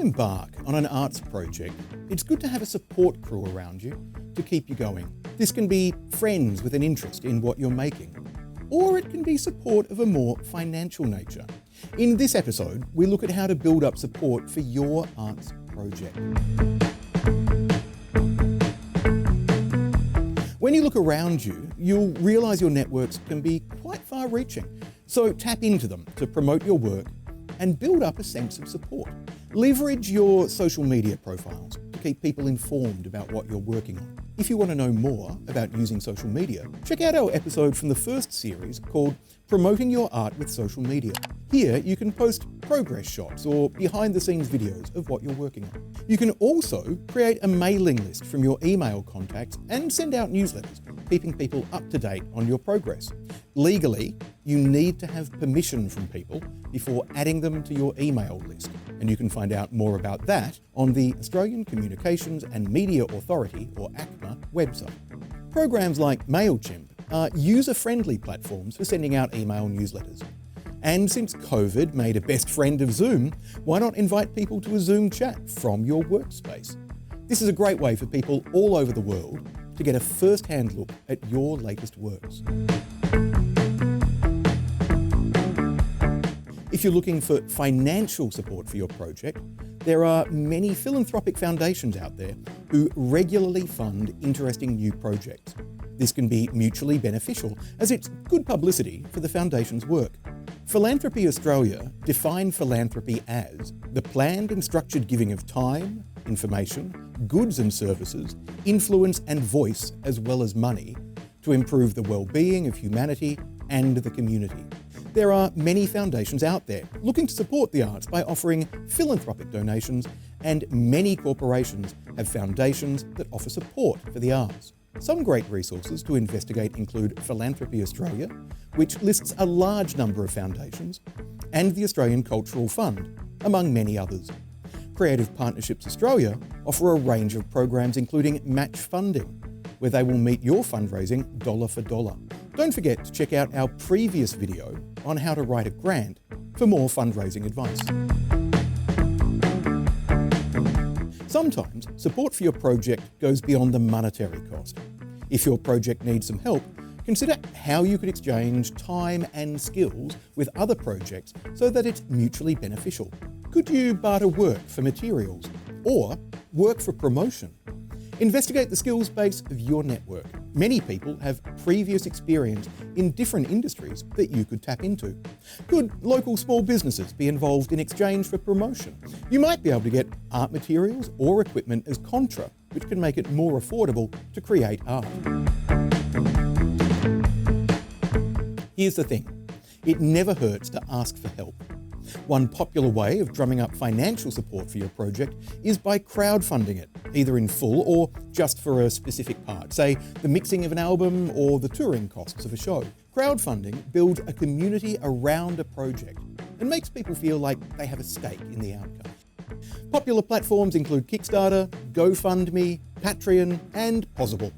embark on an arts project, it's good to have a support crew around you to keep you going. This can be friends with an interest in what you're making, or it can be support of a more financial nature. In this episode, we look at how to build up support for your arts project. When you look around you, you'll realise your networks can be quite far-reaching. So tap into them to promote your work and build up a sense of support. Leverage your social media profiles to keep people informed about what you're working on. If you want to know more about using social media, check out our episode from the first series called Promoting Your Art with Social Media. Here you can post progress shots or behind-the-scenes videos of what you're working on. You can also create a mailing list from your email contacts and send out newsletters, keeping people up to date on your progress. Legally, you need to have permission from people before adding them to your email list, and you can find out more about that on the Australian Communications and Media Authority, or ACMA, website. Programs like MailChimp are user-friendly platforms for sending out email newsletters. And since COVID made a best friend of Zoom, why not invite people to a Zoom chat from your workspace? This is a great way for people all over the world to get a first-hand look at your latest works. If you're looking for financial support for your project, there are many philanthropic foundations out there who regularly fund interesting new projects. This can be mutually beneficial, as it's good publicity for the foundation's work. Philanthropy Australia define philanthropy as the planned and structured giving of time, information, goods and services, influence and voice, as well as money, to improve the well-being of humanity and the community. There are many foundations out there looking to support the arts by offering philanthropic donations, and many corporations have foundations that offer support for the arts. Some great resources to investigate include Philanthropy Australia, which lists a large number of foundations, and the Australian Cultural Fund, among many others. Creative Partnerships Australia offer a range of programs including match funding, where they will meet your fundraising dollar for dollar. Don't forget to check out our previous video on how to write a grant for more fundraising advice. Sometimes support for your project goes beyond the monetary cost. If your project needs some help, consider how you could exchange time and skills with other projects so that it's mutually beneficial. Could you barter work for materials or work for promotion? Investigate the skills base of your network. Many people have previous experience in different industries that you could tap into. Could local small businesses be involved in exchange for promotion? You might be able to get art materials or equipment as contra, which can make it more affordable to create art. Here's the thing, it never hurts to ask for help. One popular way of drumming up financial support for your project is by crowdfunding it, either in full or just for a specific part, say the mixing of an album or the touring costs of a show. Crowdfunding builds a community around a project and makes people feel like they have a stake in the outcome. Popular platforms include Kickstarter, GoFundMe, Patreon, and Possible.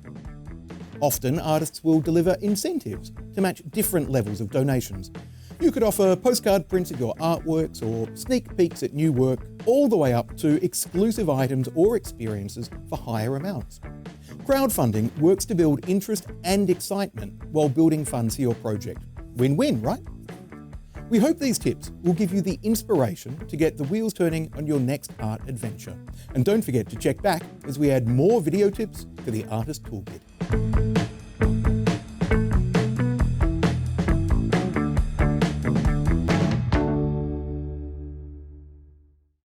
Often, artists will deliver incentives to match different levels of donations. You could offer postcard prints of your artworks or sneak peeks at new work, all the way up to exclusive items or experiences for higher amounts. Crowdfunding works to build interest and excitement while building funds for your project. Win-win, right? We hope these tips will give you the inspiration to get the wheels turning on your next art adventure. And don't forget to check back as we add more video tips to the Artist Toolkit.